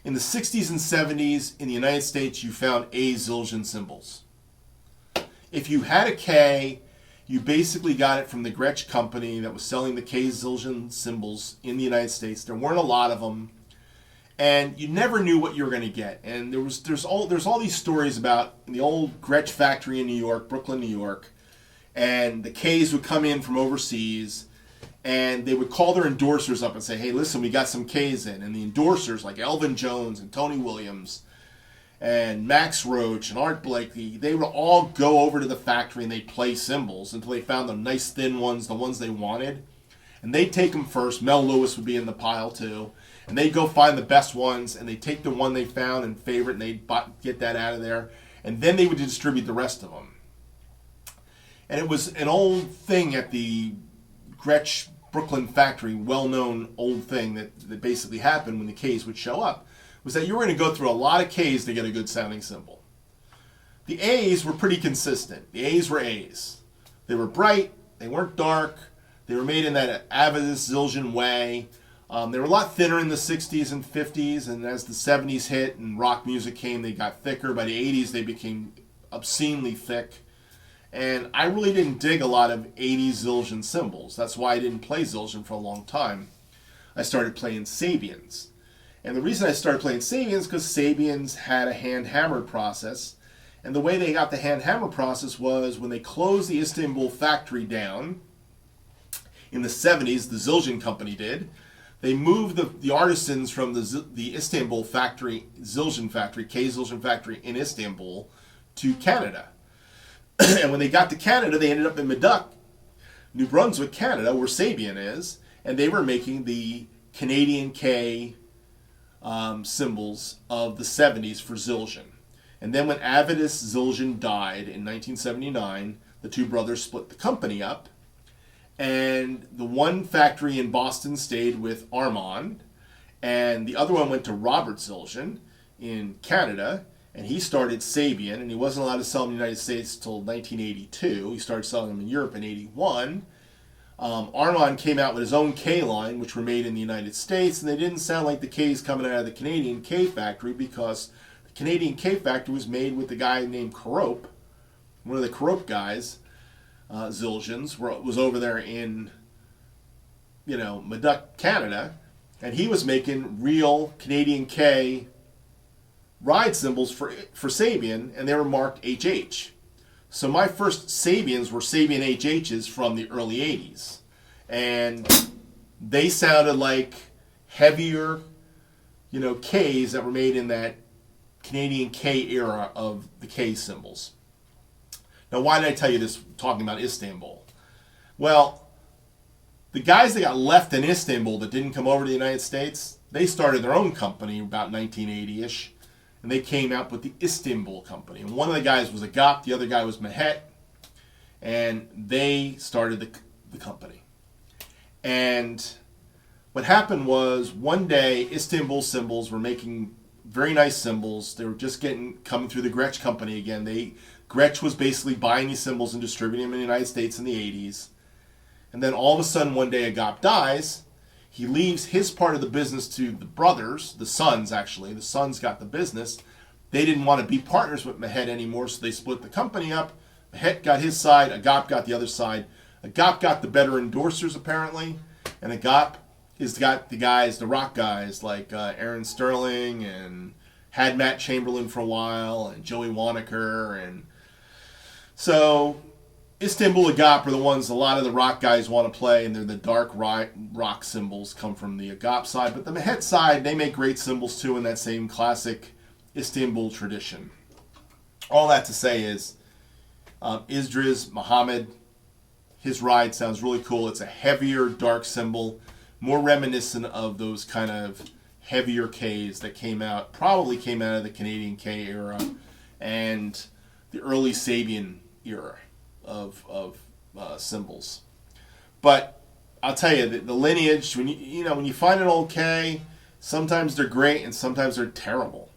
In the 60s and 70s in the United States, you found A Zildjian cymbals. If you had a K You basically got it from the Gretsch company that was selling the K Zildjian cymbals in the United States. There weren't a lot of them, and you never knew what you were going to get. And there's all these stories about the old Gretsch factory in New York, Brooklyn, New York, and the Ks would come in from overseas, and they would call their endorsers up and say, "Hey, listen, we got some Ks in," and the endorsers like Elvin Jones and Tony Williams and Max Roach and Art Blakey, they would all go over to the factory and they'd play cymbals until they found the nice thin ones, the ones they wanted. And they'd take them first. Mel Lewis would be in the pile too. And they'd go find the best ones, and they'd take the one they found and favorite, and they'd get that out of there. And then they would distribute the rest of them. And it was an old thing at the Gretsch Brooklyn factory, well-known old thing that basically happened when the Ks would show up, was that you were going to go through a lot of Ks to get a good sounding cymbal. The A's were pretty consistent. The A's were A's. They were bright, they weren't dark, they were made in that Avidus Zildjian way. They were a lot thinner in the 60s and 50s, and as the 70s hit and rock music came, they got thicker. By the 80s, they became obscenely thick. And I really didn't dig a lot of 80s Zildjian cymbals. That's why I didn't play Zildjian for a long time. I started playing Sabians. And the reason I started playing Sabians is because Sabians had a hand-hammered process. And the way they got the hand-hammer process was when they closed the Istanbul factory down in the 70s, the Zildjian company did. They moved the artisans from the Istanbul factory, Zildjian factory, K Zildjian factory in Istanbul, to Canada. And when they got to Canada, they ended up in Meduc, New Brunswick, Canada, where Sabian is. And they were making the Canadian K cymbals of the 70s for Zildjian. And then when Avidus Zildjian died in 1979, the two brothers split the company up, and the one factory in Boston stayed with Armand, and the other one went to Robert Zildjian in Canada, and he started Sabian, and he wasn't allowed to sell them in the United States until 1982. He started selling them in Europe in 81. Armand came out with his own K line, which were made in the United States, and they didn't sound like the Ks coming out of the Canadian K factory, because the Canadian K factory was made with the guy named Karope, one of the Karope guys, Zildjians, was over there in, Meduc, Canada, and he was making real Canadian K ride cymbals for Sabian, and they were marked HH. So my first Sabians were Sabian HHs from the early 80s. And they sounded like heavier, Ks that were made in that Canadian K era of the K cymbals. Now, why did I tell you this talking about Istanbul? Well, the guys that got left in Istanbul that didn't come over to the United States, they started their own company about 1980-ish. And they came out with the Istanbul company. And one of the guys was Agap, the other guy was Mehet, and they started the company. And what happened was, one day, Istanbul cymbals were making very nice cymbals. They were just coming through the Gretsch company again. Gretsch was basically buying these cymbals and distributing them in the United States in the 80s. And then all of a sudden, one day, Agap dies. He leaves his part of the business to the brothers, the sons actually. The sons got the business. They didn't want to be partners with Mehet anymore, so they split the company up. Mehet got his side, Agap got the other side. Agap got the better endorsers apparently, and Agap has got the rock guys like Aaron Sterling, and had Matt Chamberlain for a while, and Joey Wanamaker, and so Istanbul Agap are the ones a lot of the rock guys want to play, and they're the dark rock cymbals come from the Agap side. But the Mehet side, they make great cymbals too in that same classic Istanbul tradition. All that to say is, Isdris Muhammad, his ride sounds really cool. It's a heavier, dark cymbal, more reminiscent of those kind of heavier Ks that probably came out of the Canadian K era and the early Sabian era of cymbals. But I'll tell you, the lineage, when you find an old K, sometimes they're great and sometimes they're terrible.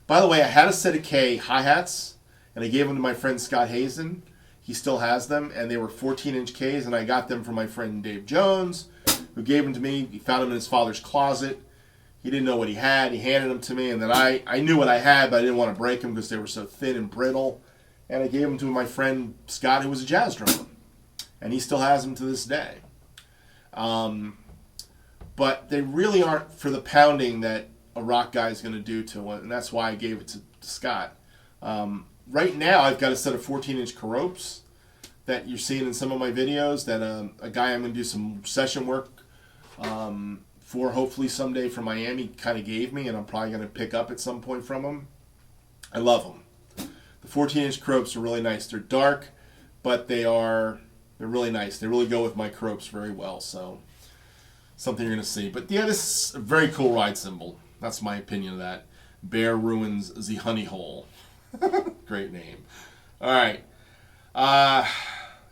By the way, I had a set of K hi-hats, and I gave them to my friend Scott Hazen. He still has them, and they were 14-inch Ks, and I got them from my friend Dave Jones, who gave them to me. He found them in his father's closet. He didn't know what he had. He handed them to me, and then I knew what I had, but I didn't want to break them because they were so thin and brittle. And I gave them to my friend Scott, who was a jazz drummer. and he still has them to this day. But they really aren't for the pounding that a rock guy is going to do to it, and that's why I gave it to Scott. Right now, I've got a set of 14-inch Caropes that you're seeing in some of my videos that a guy I'm going to do some session work for hopefully someday from Miami kind of gave me, and I'm probably going to pick up at some point from him. I love them. The 14-inch Caropes are really nice. They're dark, but they're really nice. They really go with my Caropes very well, so something you're going to see. But yeah, this is a very cool ride cymbal. That's my opinion of that. Bear Ruins the Honey Hole. Great name. All right.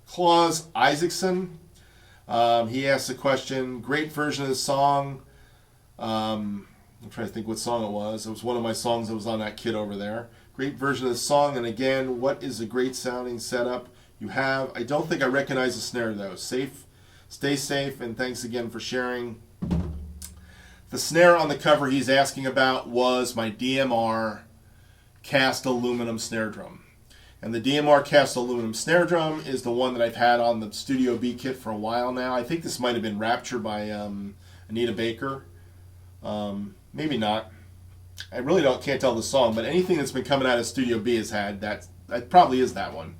Claus Isaacson. He asked a question. Great version of the song. I'm trying to think what song it was. It was one of my songs that was on that kit over there. Great version of the song. And again, what is a great sounding setup you have? I don't think I recognize the snare though. Stay safe, and thanks again for sharing. The snare on the cover he's asking about was my DMR cast aluminum snare drum. And the DMR cast aluminum snare drum is the one that I've had on the Studio B kit for a while now. I think this might have been Rapture by Anita Baker. Maybe not. I really can't tell the song, but anything that's been coming out of Studio B has had that. That probably is that one.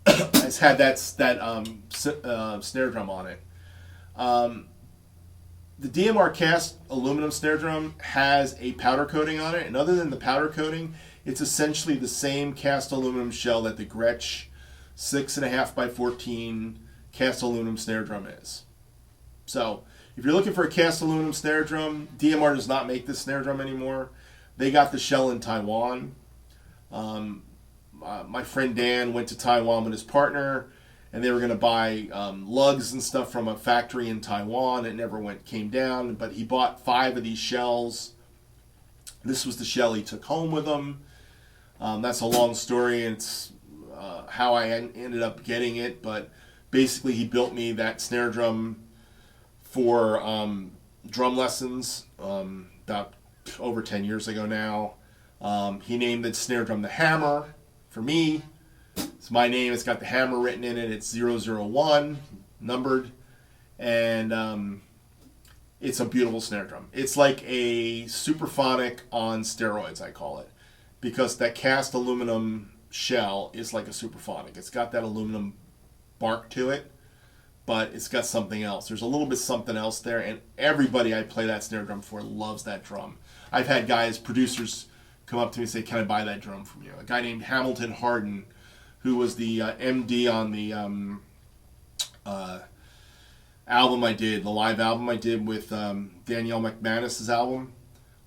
It's had that snare drum on it. The DMR cast aluminum snare drum has a powder coating on it, and other than the powder coating, it's essentially the same cast aluminum shell that the Gretsch 6.5x14 cast aluminum snare drum is. So, if you're looking for a cast aluminum snare drum, DMR does not make this snare drum anymore. They got the shell in Taiwan. My friend Dan went to Taiwan with his partner, and they were going to buy lugs and stuff from a factory in Taiwan. It never came down, but he bought 5 of these shells. This was the shell he took home with him. That's a long story, and it's how I ended up getting it, but basically he built me that snare drum for drum lessons about over 10 years ago now. He named the snare drum the Hammer for me. It's my name. It's got the hammer written in it. It's 001, numbered, and it's a beautiful snare drum. It's like a superphonic on steroids, I call it, because that cast aluminum shell is like a superphonic. It's got that aluminum bark to it, but it's got something else. There's a little bit something else there, and everybody I play that snare drum for loves that drum. I've had guys, producers, come up to me and say, "Can I buy that drum from you?" A guy named Hamilton Harden, who was the MD on the album I did, the live album I did with Danielle McManus's album.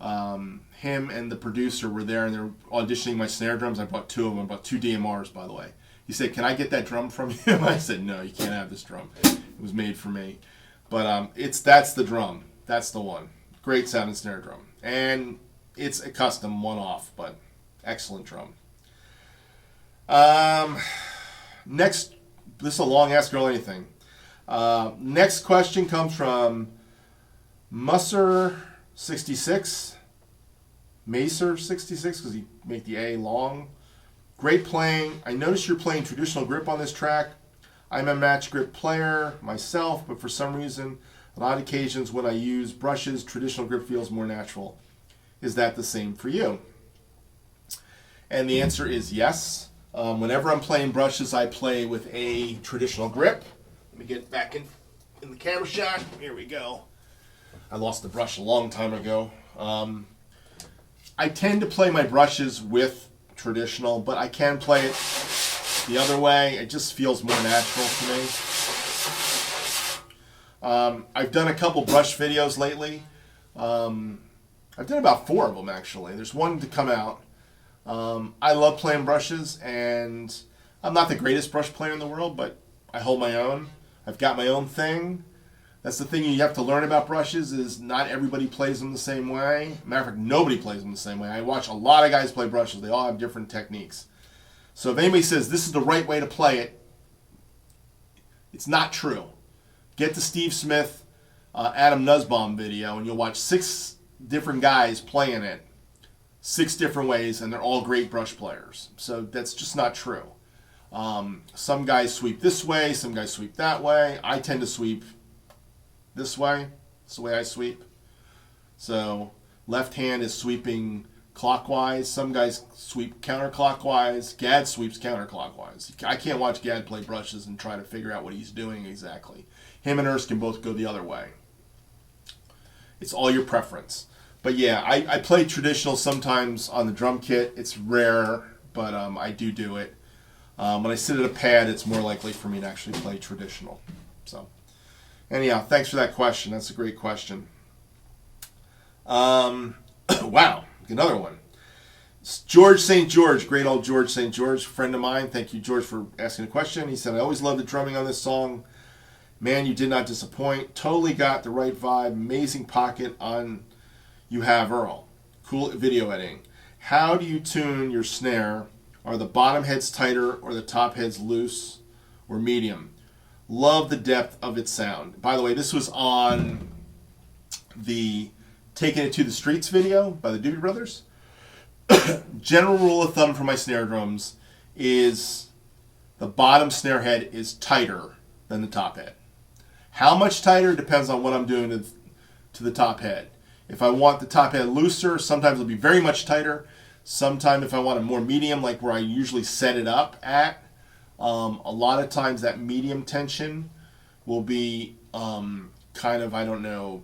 Him and the producer were there, and they're auditioning my snare drums. I bought 2 of them. I bought 2 DMRs, by the way. He said, "Can I get that drum from you?" I said, "No, you can't have this drum. It was made for me." But that's the drum. That's the one. Great sounding snare drum. And it's a custom one-off, but excellent drum. Next, this is a long Ask Earl Anything. Next question comes from Musser66. Macer66, because he made the A long. Great playing. I noticed you're playing traditional grip on this track. I'm a match grip player myself, but for some reason, on odd occasions when I use brushes, traditional grip feels more natural. Is that the same for you? And the answer is yes. Whenever I'm playing brushes, I play with a traditional grip. Let me get back in the camera shot. Here we go. I lost the brush a long time ago. I tend to play my brushes with traditional, but I can play it the other way. It just feels more natural to me. I've done a couple brush videos lately. I've done about 4 of them, actually. There's one to come out. I love playing brushes, and I'm not the greatest brush player in the world, but I hold my own. I've got my own thing. That's the thing you have to learn about brushes, is not everybody plays them the same way. Matter of fact, nobody plays them the same way. I watch a lot of guys play brushes. They all have different techniques. So if anybody says this is the right way to play it, it's not true. Get the Steve Smith, Adam Nussbaum video, and you'll watch 6 different guys playing it 6 different ways, and they're all great brush players. So that's just not true. Some guys sweep this way, some guys sweep that way. I tend to sweep this way. That's the way I sweep. So left hand is sweeping clockwise. Some guys sweep counterclockwise. Gad sweeps counterclockwise. I can't watch Gad play brushes and try to figure out what he's doing exactly. Him and Urs can both go the other way. It's all your preference. But yeah, I play traditional sometimes on the drum kit. It's rare, but I do it. When I sit at a pad, it's more likely for me to actually play traditional. So anyhow, thanks for that question. That's a great question. Wow, another one. George St. George, great old George St. George, friend of mine. Thank you, George, for asking a question. He said, I always loved the drumming on this song. Man, you did not disappoint. Totally got the right vibe. Amazing pocket on You Have Earl. Cool video editing. How do you tune your snare? Are the bottom heads tighter or the top heads loose or medium? Love the depth of its sound. By the way, this was on the Taking It to the Streets video by the Doobie Brothers. General rule of thumb for my snare drums is the bottom snare head is tighter than the top head. How much tighter depends on what I'm doing to the top head. If I want the top head looser, sometimes it'll be very much tighter. Sometimes if I want it more medium, like where I usually set it up at, a lot of times that medium tension will be kind of, I don't know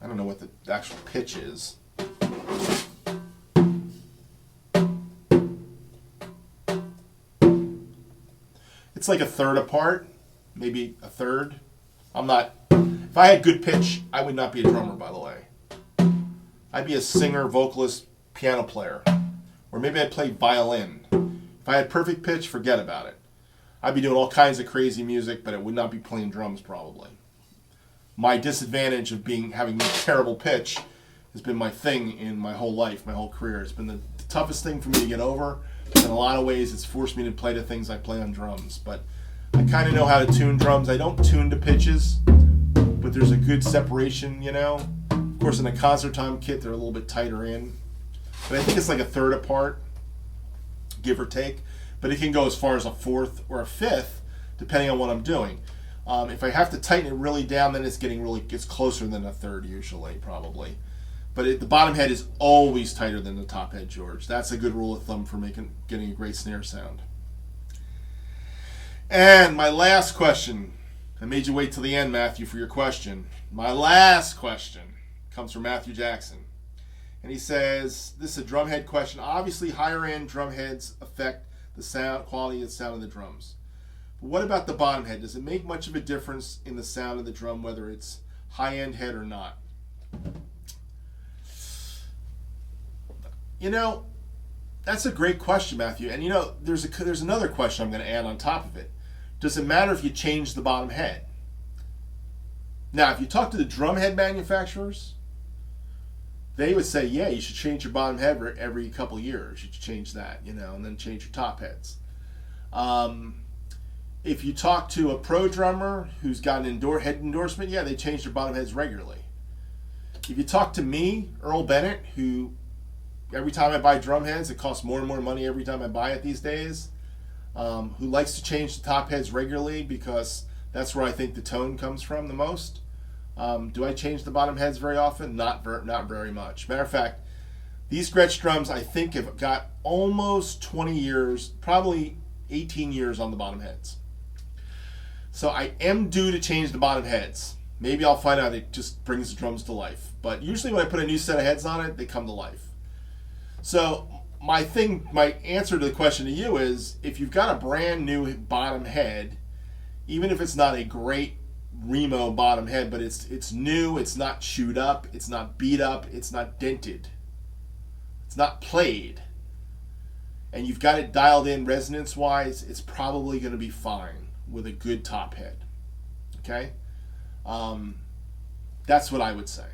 what the actual pitch is. It's like a third apart, maybe a third. If I had good pitch, I would not be a drummer, by the way. I'd be a singer, vocalist, piano player. Or maybe I'd play violin. If I had perfect pitch, forget about it. I'd be doing all kinds of crazy music, but it would not be playing drums probably. My disadvantage of having terrible pitch has been my thing in my whole life, my whole career. It's been the toughest thing for me to get over. In a lot of ways, it's forced me to play the things I play on drums. But I kind of know how to tune drums. I don't tune to pitches, but there's a good separation, you know. Of course, in a concert time kit, they're a little bit tighter in. But I think it's like a third apart, give or take. But it can go as far as a fourth or a fifth, depending on what I'm doing. If I have to tighten it really down, then it's closer than a third usually, probably. But the bottom head is always tighter than the top head, George. That's a good rule of thumb for getting a great snare sound. And my last question. I made you wait till the end, Matthew, for your question. My last question comes from Matthew Jackson. And he says, this is a drumhead question. Obviously, higher-end drum heads affect the sound quality of the sound of the drums. But what about the bottom head? Does it make much of a difference in the sound of the drum, whether it's high-end head or not? You know, that's a great question, Matthew. And you know, there's another question I'm going to add on top of it. Does it matter if you change the bottom head? Now, if you talk to the drum head manufacturers, they would say, yeah, you should change your bottom head every couple of years. You should change that, you know, and then change your top heads. If you talk to a pro drummer who's got an head endorsement, yeah, they change their bottom heads regularly. If you talk to me, Earl Bennett, who every time I buy drum heads, it costs more and more money every time I buy it these days, who likes to change the top heads regularly because that's where I think the tone comes from the most. Do I change the bottom heads very often? Not very much. Matter of fact, these Gretsch drums I think have got almost 20 years, probably 18 years on the bottom heads. So I am due to change the bottom heads. Maybe I'll find out it just brings the drums to life. But usually when I put a new set of heads on it, they come to life. So my answer to the question to you is, if you've got a brand new bottom head, even if it's not a great Remo bottom head, but it's new, it's not chewed up, it's not beat up, it's not dented, it's not played, and you've got it dialed in resonance wise, it's probably going to be fine with a good top head. Okay? That's what I would say.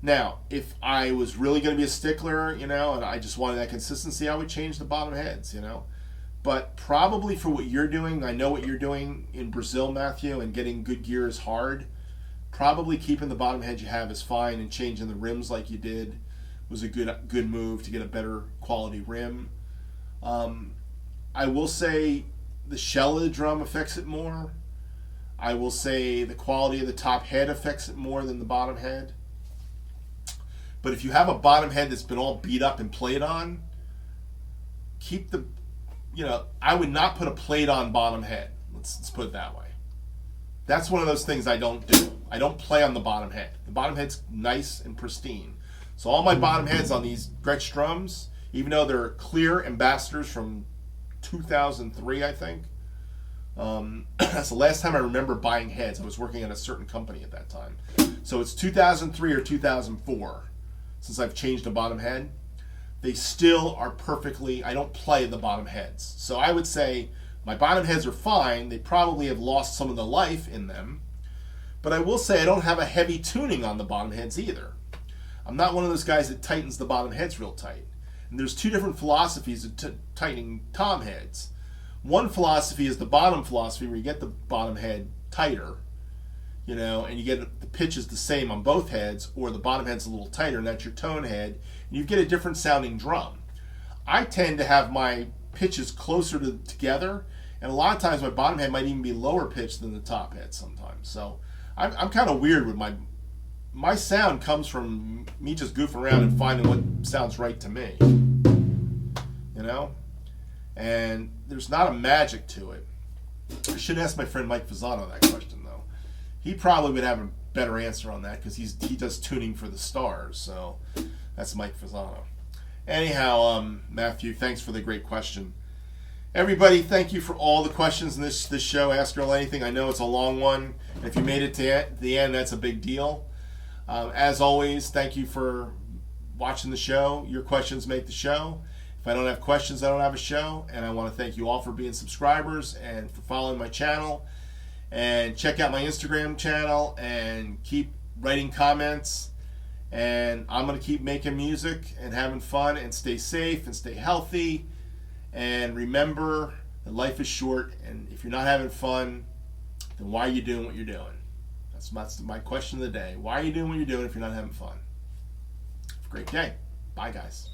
Now, if I was really going to be a stickler, you know, and I just wanted that consistency, I would change the bottom heads, you know. But probably for what you're doing, I know what you're doing in Brazil, Matthew, and getting good gear is hard. Probably keeping the bottom head you have is fine, and changing the rims like you did was a good move to get a better quality rim. I will say the shell of the drum affects it more. I will say the quality of the top head affects it more than the bottom head. But if you have a bottom head that's been all beat up and played on, keep the, I would not put a played on bottom head. Let's put it that way. That's one of those things I don't do. I don't play on the bottom head. The bottom head's nice and pristine. So all my bottom heads on these Gretsch drums, even though they're clear ambassadors from 2003, I think. That's the last time I remember buying heads. I was working at a certain company at that time. So it's 2003 or 2004 since I've changed a bottom head. They still are perfectly, I don't play the bottom heads. So I would say my bottom heads are fine. They probably have lost some of the life in them. But I will say I don't have a heavy tuning on the bottom heads either. I'm not one of those guys that tightens the bottom heads real tight. And there's two different philosophies of tightening tom heads. One philosophy is the bottom philosophy, where you get the bottom head tighter, and you get the pitches the same on both heads, or the bottom head's a little tighter, and that's your tone head, and you get a different sounding drum. I tend to have my pitches closer together, and a lot of times my bottom head might even be lower pitched than the top head sometimes. So I'm kind of weird with my sound comes from me just goofing around and finding what sounds right to me, and there's not a magic to it. I should ask my friend Mike Fasano that question, though. He probably would have a better answer on that, because he does tuning for the stars. So that's Mike Fasano. Anyhow, Matthew, thanks for the great question. Everybody, thank you for all the questions in this show, Ask Earl Anything. I know it's a long one, and if you made it to the end, that's a big deal. As always, thank you for watching the show. Your questions make the show. If I don't have questions, I don't have a show. And I want to thank you all for being subscribers and for following my channel. And check out my Instagram channel and keep writing comments. And I'm going to keep making music and having fun, and stay safe and stay healthy. And remember that life is short, and if you're not having fun, then why are you doing what you're doing? That's my question of the day. Why are you doing what you're doing if you're not having fun? Have a great day. Bye, guys.